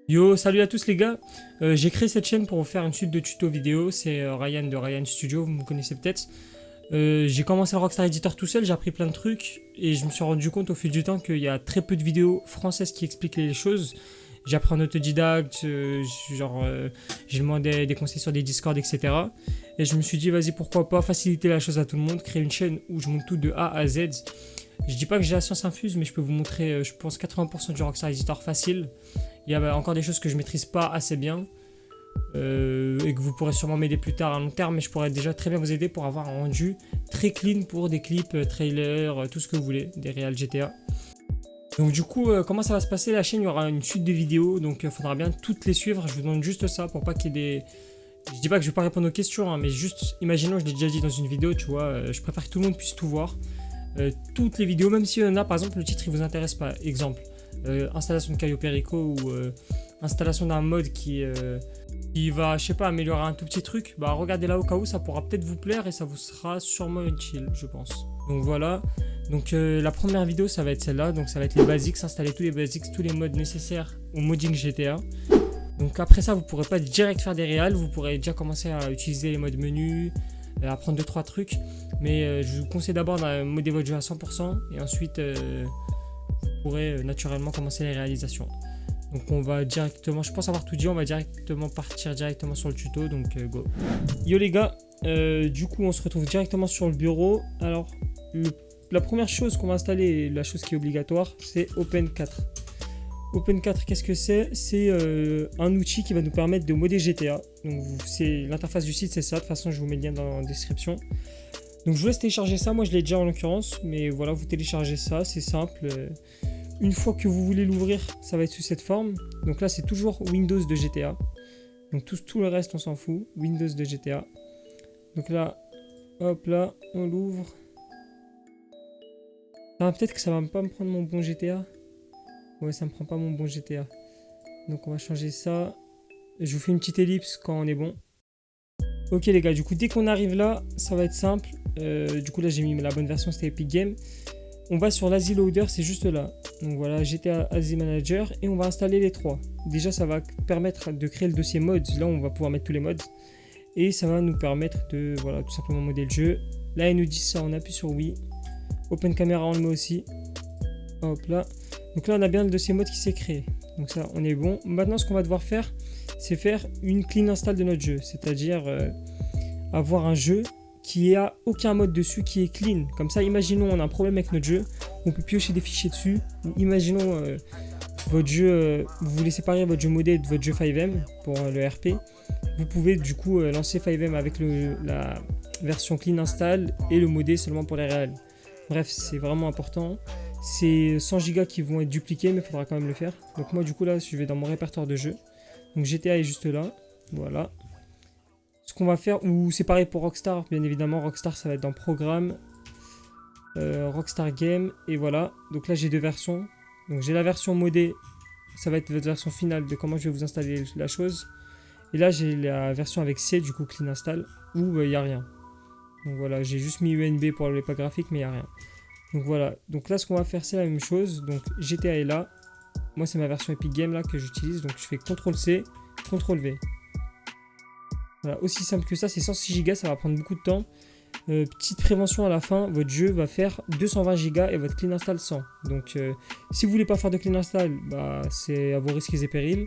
Yo, salut à tous les gars. J'ai créé cette chaîne pour vous faire une suite de tutos vidéo. C'est Ryan de Ryan Studio, vous me connaissez peut-être. J'ai commencé le Rockstar Editor tout seul, j'ai appris plein de trucs et je me suis rendu compte au fil du temps qu'il y a très peu de vidéos françaises qui expliquent les choses. J'ai appris en autodidacte, j'ai demandé des conseils sur des Discord, etc. Et je me suis dit, vas-y, pourquoi pas faciliter la chose à tout le monde, créer une chaîne où je monte tout de A à Z. Je dis pas que j'ai la science infuse, mais je peux vous montrer, je pense, 80% du Rockstar Editor facile. Il y a encore des choses que je maîtrise pas assez bien et que vous pourrez sûrement m'aider plus tard à long terme, mais je pourrais déjà très bien vous aider pour avoir un rendu très clean pour des clips, trailers, tout ce que vous voulez, des réals GTA. Donc du coup, comment ça va se passer? La chaîne, il y aura une suite de vidéos, donc il faudra bien toutes les suivre. Je vous demande juste ça pour pas qu'il y ait des... Je dis pas que je vais pas répondre aux questions, hein, mais juste, imaginons, je l'ai déjà dit dans une vidéo, tu vois, je préfère que tout le monde puisse tout voir. Toutes les vidéos, même s'il y en a, par exemple, le titre il vous intéresse pas. Exemple, installation de Caio Perico ou installation d'un mode qui va, je sais pas, améliorer un tout petit truc, bah regardez là au cas où, ça pourra peut-être vous plaire et ça vous sera sûrement utile, je pense. Donc voilà, donc la première vidéo ça va être celle-là, donc ça va être les basics, installer tous les basics, tous les modes nécessaires au modding GTA. Donc après ça, vous pourrez pas direct faire des réals, vous pourrez déjà commencer à utiliser les modes menus, apprendre 2-3 trucs, mais je vous conseille d'abord de modder votre jeu à 100% et ensuite vous pourrez naturellement commencer les réalisations. Donc on va directement, je pense avoir tout dit, on va directement partir directement sur le tuto, donc go. Yo les gars, du coup on se retrouve directement sur le bureau. Alors la première chose qu'on va installer, la chose qui est obligatoire, c'est Open 4. Open 4, qu'est-ce que c'est? C'est un outil qui va nous permettre de modder GTA. Donc c'est l'interface du site, c'est ça. De toute façon, je vous mets le lien dans la description. Donc je vous laisse télécharger ça. Moi, je l'ai déjà en l'occurrence, mais voilà, vous téléchargez ça, c'est simple. Une fois que vous voulez l'ouvrir, ça va être sous cette forme. Donc là, c'est toujours Windows de GTA. Donc tout le reste, on s'en fout. Windows de GTA. Donc là, hop là, on l'ouvre. Ah, peut-être que ça va pas me prendre mon bon GTA. Ouais, ça me prend pas mon bon GTA. Donc on va changer ça. Je vous fais une petite ellipse quand on est bon. Ok les gars, du coup dès qu'on arrive là, ça va être simple. Du coup là j'ai mis la bonne version, c'était Epic Games. On va sur l'Asy Loader, c'est juste là. Donc voilà, GTA Asy Manager et on va installer les trois. Déjà ça va permettre de créer le dossier mods. Là on va pouvoir mettre tous les mods. Et ça va nous permettre de voilà, tout simplement modder le jeu. Là il nous dit ça, on appuie sur oui. Open Camera on le met aussi. Hop là. Donc là on a bien le dossier mode qui s'est créé. Donc ça on est bon. Maintenant ce qu'on va devoir faire, c'est faire une clean install de notre jeu. C'est-à-dire avoir un jeu qui a aucun mode dessus, qui est clean. Comme ça, imaginons on a un problème avec notre jeu, on peut piocher des fichiers dessus. Imaginons votre jeu, vous voulez séparer votre jeu modé de votre jeu 5M pour le RP. Vous pouvez du coup lancer 5M avec la version clean install et le modé seulement pour les réels. Bref, c'est vraiment important. C'est 100 Go qui vont être dupliqués, mais il faudra quand même le faire. Donc moi du coup là, je vais dans mon répertoire de jeux. Donc GTA est juste là, voilà. Ce qu'on va faire, ou c'est pareil pour Rockstar, bien évidemment. Rockstar ça va être dans Programme, Rockstar Game, et voilà. Donc là j'ai deux versions. Donc j'ai la version modée, ça va être votre version finale de comment je vais vous installer la chose. Et là j'ai la version avec C, du coup Clean Install, où il n'y a rien. Donc voilà, j'ai juste mis UNB pour les packs graphiques, mais il n'y a rien. Donc voilà, donc là ce qu'on va faire c'est la même chose. Donc GTA est là. Moi c'est ma version Epic Games là que j'utilise. Donc je fais CTRL-C, CTRL-V. Voilà, aussi simple que ça, c'est 106 Go, ça va prendre beaucoup de temps. Petite prévention à la fin, votre jeu va faire 220 Go et votre clean install 100. Donc si vous voulez pas faire de clean install, bah, c'est à vos risques et périls.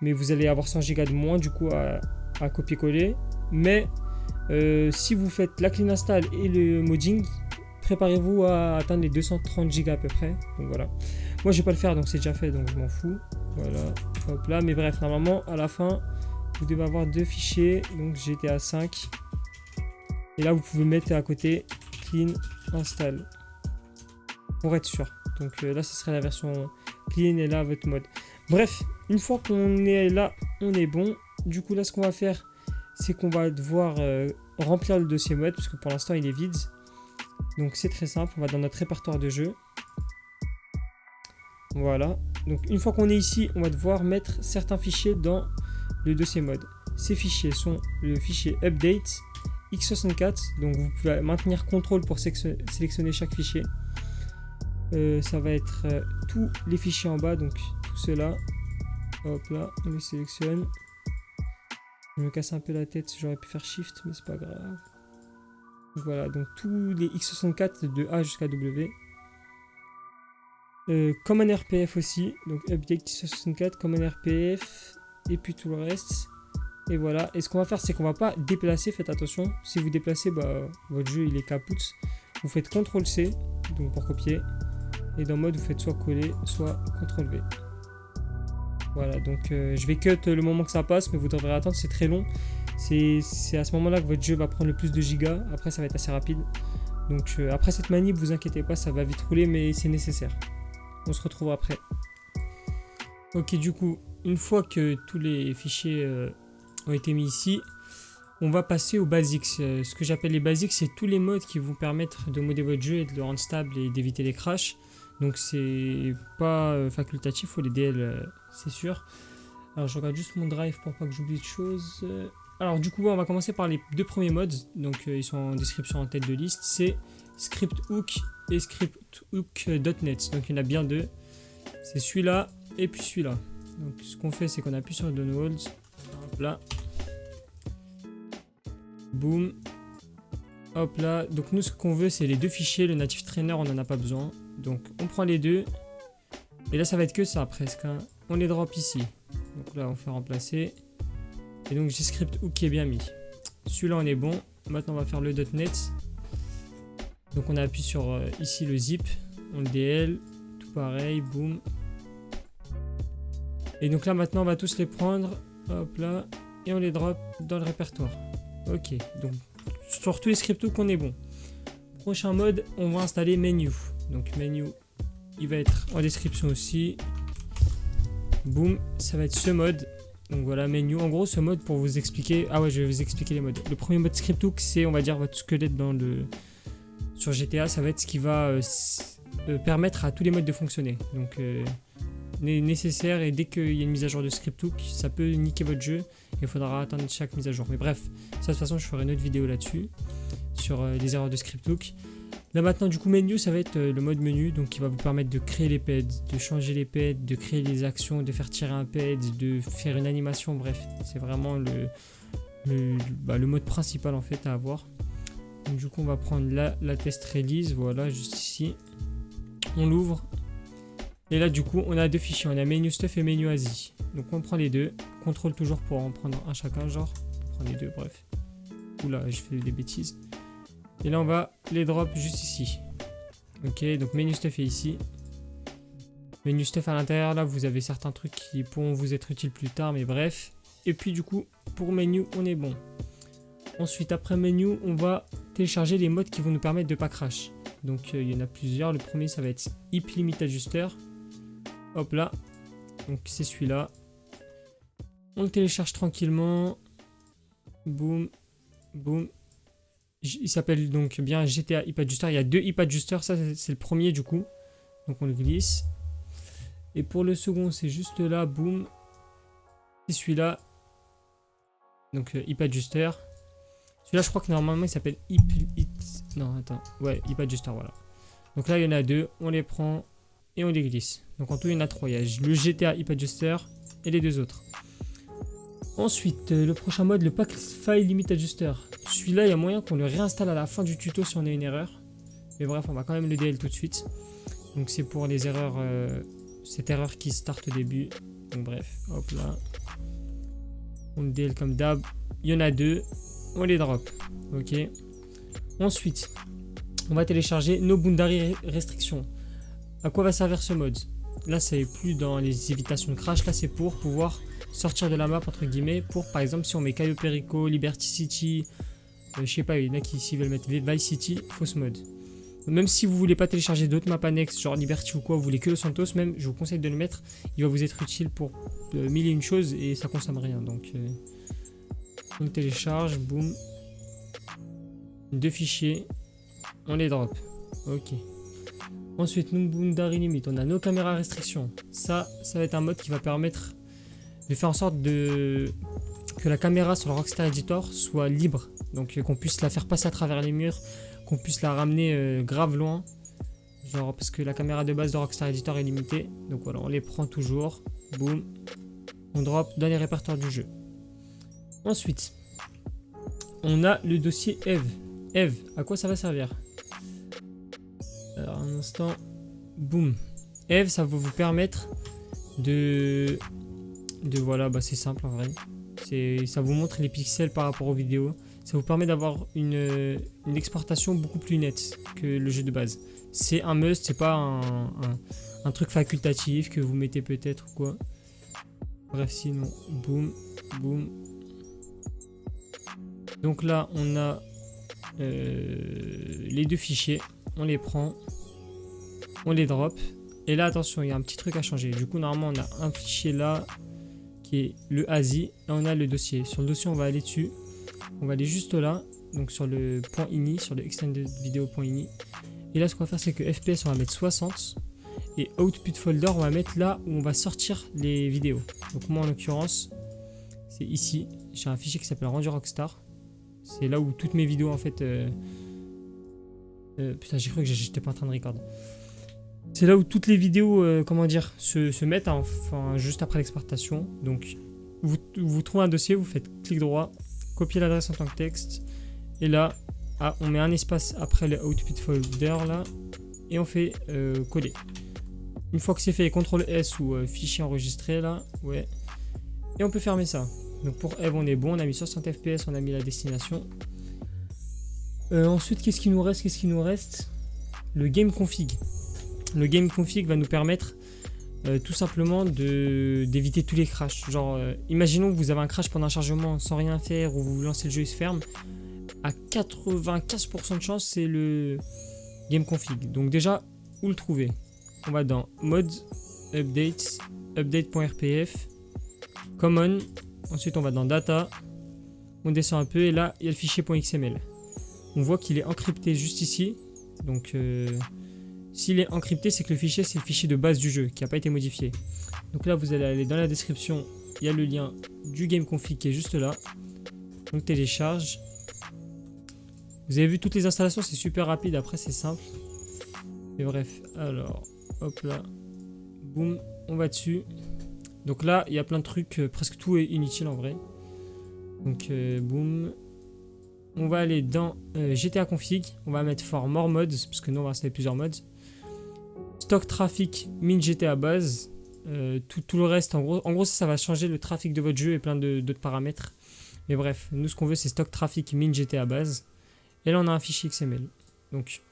Mais vous allez avoir 100 Go de moins du coup à copier-coller. Mais si vous faites la clean install et le modding, préparez-vous à atteindre les 230 Go à peu près. Donc voilà. Moi je vais pas le faire donc c'est déjà fait donc je m'en fous. Voilà. Hop là. Mais bref, normalement à la fin vous devez avoir deux fichiers. Donc GTA 5. Et là vous pouvez mettre à côté clean install. Pour être sûr. Donc là ce serait la version clean et là votre mode. Bref, une fois qu'on est là, on est bon. Du coup là ce qu'on va faire, c'est qu'on va devoir remplir le dossier mode parce que pour l'instant il est vide. Donc c'est très simple, on va dans notre répertoire de jeux. Voilà, donc une fois qu'on est ici, on va devoir mettre certains fichiers dans le dossier mode. Ces fichiers sont le fichier update, x64, donc vous pouvez maintenir CTRL pour sélectionner chaque fichier. Ça va être tous les fichiers en bas, donc tout cela. Hop là, on les sélectionne. Je me casse un peu la tête, j'aurais pu faire Shift, mais c'est pas grave. Voilà, donc tous les x64 de A jusqu'à W. Common RPF aussi, donc update x64, Common RPF, et puis tout le reste. Et voilà, et ce qu'on va faire, c'est qu'on va pas déplacer, faites attention. Si vous déplacez, bah, votre jeu il est kaput. Vous faites CTRL-C, donc pour copier. Et dans mode, vous faites soit coller, soit CTRL-V. Voilà, donc je vais cut le moment que ça passe, mais vous devrez attendre, c'est très long. C'est à ce moment-là que votre jeu va prendre le plus de gigas. Après, ça va être assez rapide. Donc après cette manip, vous inquiétez pas, ça va vite rouler, mais c'est nécessaire. On se retrouve après. Ok, du coup, une fois que tous les fichiers ont été mis ici, on va passer aux basics. Ce que j'appelle les basics, c'est tous les modes qui vous permettent de modder votre jeu et de le rendre stable et d'éviter les crashs. Donc c'est pas facultatif, il faut les DL, c'est sûr. Alors je regarde juste mon drive pour pas que j'oublie de choses. Alors du coup on va commencer par les deux premiers mods, donc ils sont en description en tête de liste, c'est ScriptHook et ScriptHook.net, donc il y en a bien deux, c'est celui-là et puis celui-là. Donc ce qu'on fait c'est qu'on appuie sur Downloads, hop là, boum, hop là, donc nous ce qu'on veut c'est les deux fichiers, le native trainer on n'en a pas besoin, donc on prend les deux, et là ça va être que ça presque, hein. On les drop ici, donc là on fait remplacer. Et donc j'ai ScriptHook qui est bien mis. Celui-là on est bon. Maintenant on va faire le .NET. Donc on appuie sur ici le zip. On le DL. Tout pareil. Boum. Et donc là maintenant on va tous les prendre. Hop là. Et on les drop dans le répertoire. Ok. Donc sur tous les ScriptHook on est bon. Prochain mode, on va installer Menu. Donc Menu, il va être en description aussi. Boum. Ça va être ce mode. Donc voilà, menu. En gros, ce mode pour vous expliquer. Ah ouais, je vais vous expliquer les modes. Le premier mode ScriptHook, c'est on va dire votre squelette dans le sur GTA. Ça va être ce qui va permettre à tous les modes de fonctionner. Donc nécessaire, et dès qu'il y a une mise à jour de ScriptHook, ça peut niquer votre jeu. Il faudra attendre chaque mise à jour. Mais bref, ça de toute façon, je ferai une autre vidéo là-dessus sur les erreurs de ScriptHook. Là maintenant du coup menu, ça va être le mode menu, donc qui va vous permettre de créer les pads, de changer les pads, de créer les actions, de faire tirer un pad, de faire une animation, bref, c'est vraiment le mode principal en fait à avoir. Donc du coup on va prendre la test release, voilà juste ici, on l'ouvre, et là du coup on a deux fichiers, on a menu stuff et menu ASI, donc on prend les deux, contrôle toujours pour en prendre un chacun, genre, on prend les deux, bref, oula je fais des bêtises. Et là on va les drop juste ici. Ok, donc menu stuff est ici. Menu stuff à l'intérieur, là vous avez certains trucs qui pourront vous être utiles plus tard, mais bref. Et puis du coup, pour menu, on est bon. Ensuite, après menu, on va télécharger les modes qui vont nous permettre de pas crash. Donc il y en a plusieurs. Le premier, ça va être Hip Limit Adjuster. Hop là. Donc c'est celui-là. On le télécharge tranquillement. Boum, boum. Il s'appelle donc bien GTA Hip Adjuster. Il y a deux Hip Adjusters. Ça, c'est le premier du coup. Donc on le glisse. Et pour le second, c'est juste là. Boum. C'est celui-là. Donc Hip Adjuster. Celui-là, je crois que normalement, il s'appelle Non, attends. Ouais, Hip Adjuster, voilà. Donc là, il y en a deux. On les prend et on les glisse. Donc en tout, il y en a trois. Il y a le GTA Hip Adjuster et les deux autres. Ensuite, le prochain mode, le Pack File Limit Adjuster. Celui-là, il y a moyen qu'on le réinstalle à la fin du tuto si on a une erreur. Mais bref, on va quand même le DL tout de suite. Donc c'est pour les erreurs, cette erreur qui start au début. Donc bref, hop là. On le DL comme d'hab. Il y en a deux. On les drop. Ok. Ensuite, on va télécharger No Boundary Restriction. À quoi va servir ce mode? Là, c'est plus dans les évitations de crash. Là, c'est pour pouvoir sortir de la map entre guillemets, pour par exemple si on met Cayo Perico, Liberty City, je sais pas, il y en a qui ici veulent mettre Vice City, fausse mode. Même si vous voulez pas télécharger d'autres maps annexes genre Liberty ou quoi, vous voulez que le Santos, même je vous conseille de le mettre, il va vous être utile pour mille et une choses et ça consomme rien. Donc on le télécharge, boum, deux fichiers, on les drop. Ok. Ensuite, No Boundary Limit, on a nos caméras restrictions. Ça va être un mode qui va permettre de faire en sorte que la caméra sur le Rockstar Editor soit libre, donc qu'on puisse la faire passer à travers les murs, qu'on puisse la ramener grave loin, genre parce que la caméra de base de Rockstar Editor est limitée. Donc voilà, on les prend toujours, boum, On drop dans les répertoires du jeu. Ensuite, on a le dossier Eve. Eve, à quoi ça va servir? Alors un instant, boum. Eve, ça va vous permettre de voilà, bah c'est simple en vrai. Ça vous montre les pixels par rapport aux vidéos. Ça vous permet d'avoir une exportation beaucoup plus nette que le jeu de base. C'est un must, c'est pas un truc facultatif que vous mettez peut-être ou quoi. Bref, sinon, boum, boum. Donc là, on a les deux fichiers. On les prend, on les drop. Et là, attention, il y a un petit truc à changer. Du coup, normalement, on a un fichier là qui est le ASI. Et on a le dossier. Sur le dossier, on va aller dessus. On va aller juste là. Donc sur le .ini, sur le extended video.ini. Et là, ce qu'on va faire, c'est que FPS, on va mettre 60. Et output folder, on va mettre là où on va sortir les vidéos. Donc moi, en l'occurrence, c'est ici. J'ai un fichier qui s'appelle Rendu Rockstar. C'est là où toutes mes vidéos, en fait... putain, j'ai cru que j'étais pas en train de record. C'est là où toutes les vidéos, comment dire, se mettent, hein, enfin, juste après l'exportation. Donc, vous trouvez un dossier, vous faites clic droit, copier l'adresse en tant que texte. Et là, on met un espace après le output folder, là. Et on fait coller. Une fois que c'est fait, CTRL S ou fichier enregistré, là. Ouais. Et on peut fermer ça. Donc pour Eve, on est bon. On a mis 60 FPS, on a mis la destination. Ensuite, qu'est-ce qu'il nous reste? Le game config. Le game config va nous permettre tout simplement d'éviter tous les crashs. Genre, imaginons que vous avez un crash pendant un chargement sans rien faire ou vous lancez le jeu et il se ferme. À 95% de chance, c'est le game config. Donc déjà, où le trouver? On va dans Mods, Updates, Update.rpf, Common. Ensuite, on va dans Data. On descend un peu et là, il y a le fichier .xml. On voit qu'il est encrypté juste ici. Donc, s'il est encrypté, c'est que le fichier, c'est le fichier de base du jeu qui n'a pas été modifié. Donc là, vous allez aller dans la description. Il y a le lien du game config qui est juste là. Donc, télécharge. Vous avez vu toutes les installations, c'est super rapide. Après, c'est simple. Mais bref, alors, hop là. Boum, on va dessus. Donc là, il y a plein de trucs. Presque tout est inutile en vrai. Donc, boum. On va aller dans GTA config. On va mettre for more mods. Parce que nous, on va installer plusieurs mods. Stock traffic min GTA base. Tout le reste, en gros, ça va changer le trafic de votre jeu et plein d'autres paramètres. Mais bref, nous, ce qu'on veut, c'est stock traffic min GTA base. Et là, on a un fichier XML. Donc,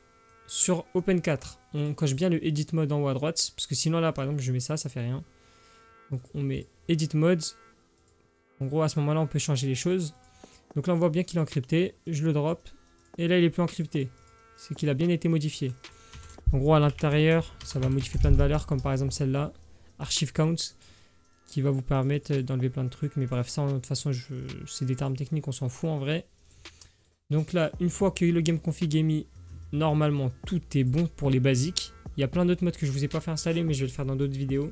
sur Open4, on coche bien le edit mode en haut à droite. Parce que sinon, là, par exemple, je mets ça, ça fait rien. Donc, on met edit mode. En gros, à ce moment-là, on peut changer les choses. Donc là, on voit bien qu'il est encrypté. Je le drop. Et là, il est plus encrypté. C'est qu'il a bien été modifié. En gros, à l'intérieur, ça va modifier plein de valeurs, comme par exemple celle-là, archive count, qui va vous permettre d'enlever plein de trucs. Mais bref, ça, de toute façon, c'est des termes techniques, on s'en fout en vrai. Donc là, une fois que le game config est mis, normalement, tout est bon pour les basiques. Il y a plein d'autres modes que je vous ai pas fait installer, mais je vais le faire dans d'autres vidéos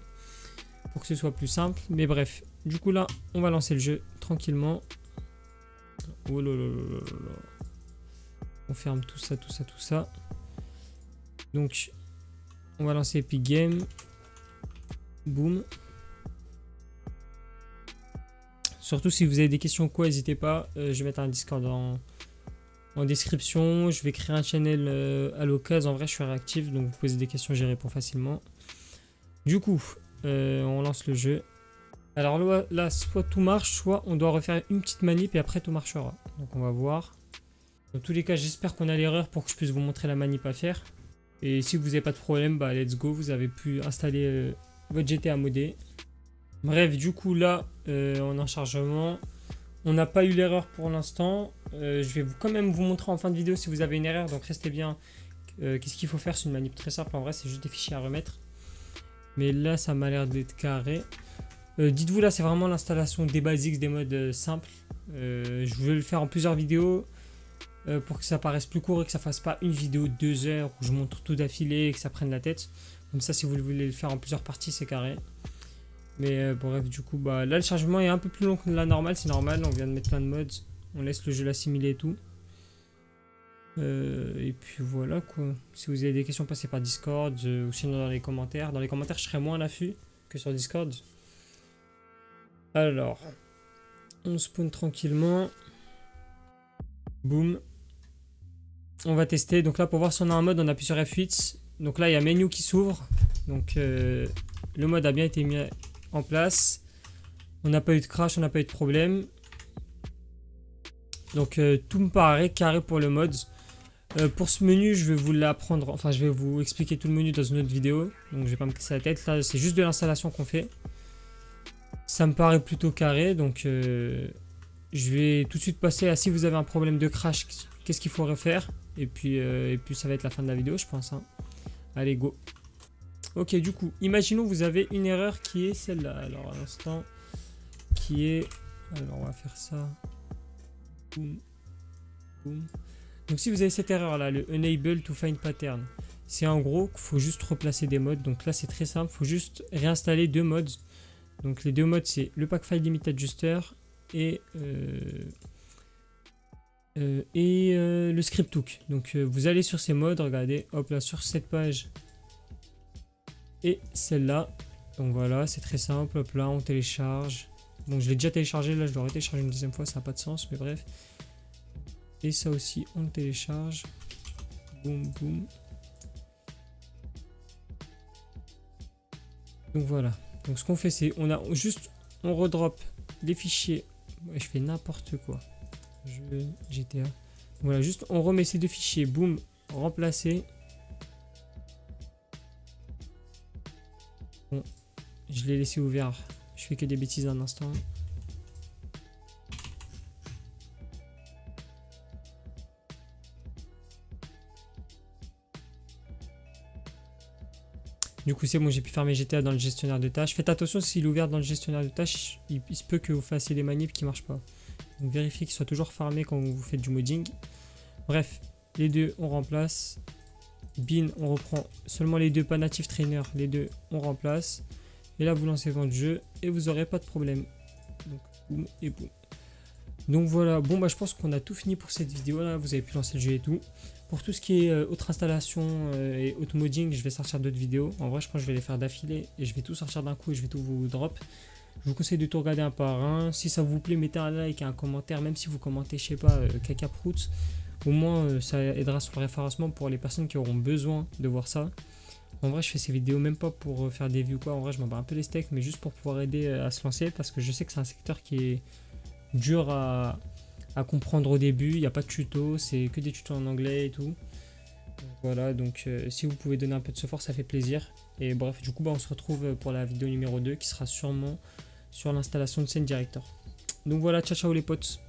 pour que ce soit plus simple. Mais bref, du coup là, on va lancer le jeu tranquillement. Oh là là là là là. On ferme tout ça, tout ça, tout ça. Donc, on va lancer Epic Game. Boum. Surtout si vous avez des questions ou quoi, n'hésitez pas. Je vais mettre un Discord en description. Je vais créer un channel à l'occasion. En vrai, je suis réactif, donc vous posez des questions, j'y réponds facilement. Du coup, on lance le jeu. Alors là, soit tout marche, soit on doit refaire une petite manip et après tout marchera. Donc on va voir. Dans tous les cas, j'espère qu'on a l'erreur pour que je puisse vous montrer la manip à faire. Et si vous n'avez pas de problème, bah let's go, vous avez pu installer votre GTA modé. Bref, du coup là, on est en chargement. On n'a pas eu l'erreur pour l'instant. Je vais quand même vous montrer en fin de vidéo si vous avez une erreur, donc restez bien. Qu'est-ce qu'il faut faire? C'est une manip très simple, en vrai, c'est juste des fichiers à remettre. Mais là, ça m'a l'air d'être carré. Dites-vous, là, c'est vraiment l'installation des basics, des modes simples. Je vais le faire en plusieurs vidéos pour que ça paraisse plus court et que ça fasse pas une vidéo de 2 heures où je montre tout d'affilée et que ça prenne la tête. Comme ça, si vous voulez le faire en plusieurs parties, c'est carré. Mais bref, du coup, bah, là, le chargement est un peu plus long que la normale. C'est normal, on vient de mettre plein de mods. On laisse le jeu l'assimiler et tout. Et puis voilà, quoi. Si vous avez des questions, passez par Discord ou sinon dans les commentaires. Dans les commentaires, je serai moins à l'affût que sur Discord. Alors, on spawn tranquillement. Boum. On va tester. Donc là, pour voir si on a un mode, on appuie sur F8. Donc là, il y a menu qui s'ouvre. Donc le mode a bien été mis en place. On n'a pas eu de crash, on n'a pas eu de problème. Donc tout me paraît carré pour le mode. Pour ce menu, je vais vous l'apprendre. Enfin, je vais vous expliquer tout le menu dans une autre vidéo. Donc je vais pas me casser la tête. Là, c'est juste de l'installation qu'on fait. Ça me paraît plutôt carré. Donc je vais tout de suite passer à si vous avez un problème de crash, qu'est-ce qu'il faudrait faire. Et puis ça va être la fin de la vidéo, je pense. Hein. Allez, go. Ok, du coup, imaginons vous avez une erreur qui est celle-là. Alors, à l'instant, qui est... Alors, on va faire ça. Boum. Boum. Donc, si vous avez cette erreur-là, le Unable to Find Pattern, c'est en gros qu'il faut juste replacer des modes. Donc là, c'est très simple. Il faut juste réinstaller deux modes. Donc, les deux modes, c'est le Pack File Limit Adjuster et le Script Hook. Donc, vous allez sur ces modes, regardez, hop là, sur cette page... Et celle-là, donc voilà, c'est très simple, hop là, on télécharge. Bon, je l'ai déjà téléchargé, là je l'aurais téléchargé une deuxième fois, ça n'a pas de sens, mais bref. Et ça aussi, on le télécharge. Boum, boum. Donc voilà, donc ce qu'on fait, c'est, on redrop les fichiers. Ouais, je fais n'importe quoi. GTA. Voilà, juste, on remet ces deux fichiers, boum, remplacer. Bon, je l'ai laissé ouvert. Je fais que des bêtises un instant. Du coup, c'est bon, j'ai pu faire mes GTA dans le gestionnaire de tâches. Faites attention, s'il est ouvert dans le gestionnaire de tâches, il se peut que vous fassiez des manips qui ne marchent pas. Donc vérifiez qu'il soit toujours farmé quand vous faites du modding. Bref, les deux, on remplace. Bin, on reprend seulement les deux, pas native trainer. Les deux, on remplace. Et là, vous lancez votre jeu et vous n'aurez pas de problème. Donc, boum et boum. Donc voilà, bon bah je pense qu'on a tout fini pour cette vidéo là, vous avez pu lancer le jeu et tout. Pour tout ce qui est autre installation et auto-modding, je vais sortir d'autres vidéos. En vrai, je pense que je vais les faire d'affilée et je vais tout sortir d'un coup et je vais tout vous drop. Je vous conseille de tout regarder un par un. Si ça vous plaît, mettez un like et un commentaire, même si vous commentez, je sais pas, caca prout. Au moins, ça aidera sur le référencement pour les personnes qui auront besoin de voir ça. En vrai, je fais ces vidéos même pas pour faire des vues quoi. En vrai, je m'en bats un peu les steaks, mais juste pour pouvoir aider à se lancer parce que je sais que c'est un secteur qui est dur à comprendre au début. Il n'y a pas de tuto, c'est que des tutos en anglais et tout. Voilà, donc si vous pouvez donner un peu de support, ça fait plaisir. Et bref, du coup, bah, on se retrouve pour la vidéo numéro 2 qui sera sûrement sur l'installation de Scene Director. Donc voilà, ciao ciao les potes.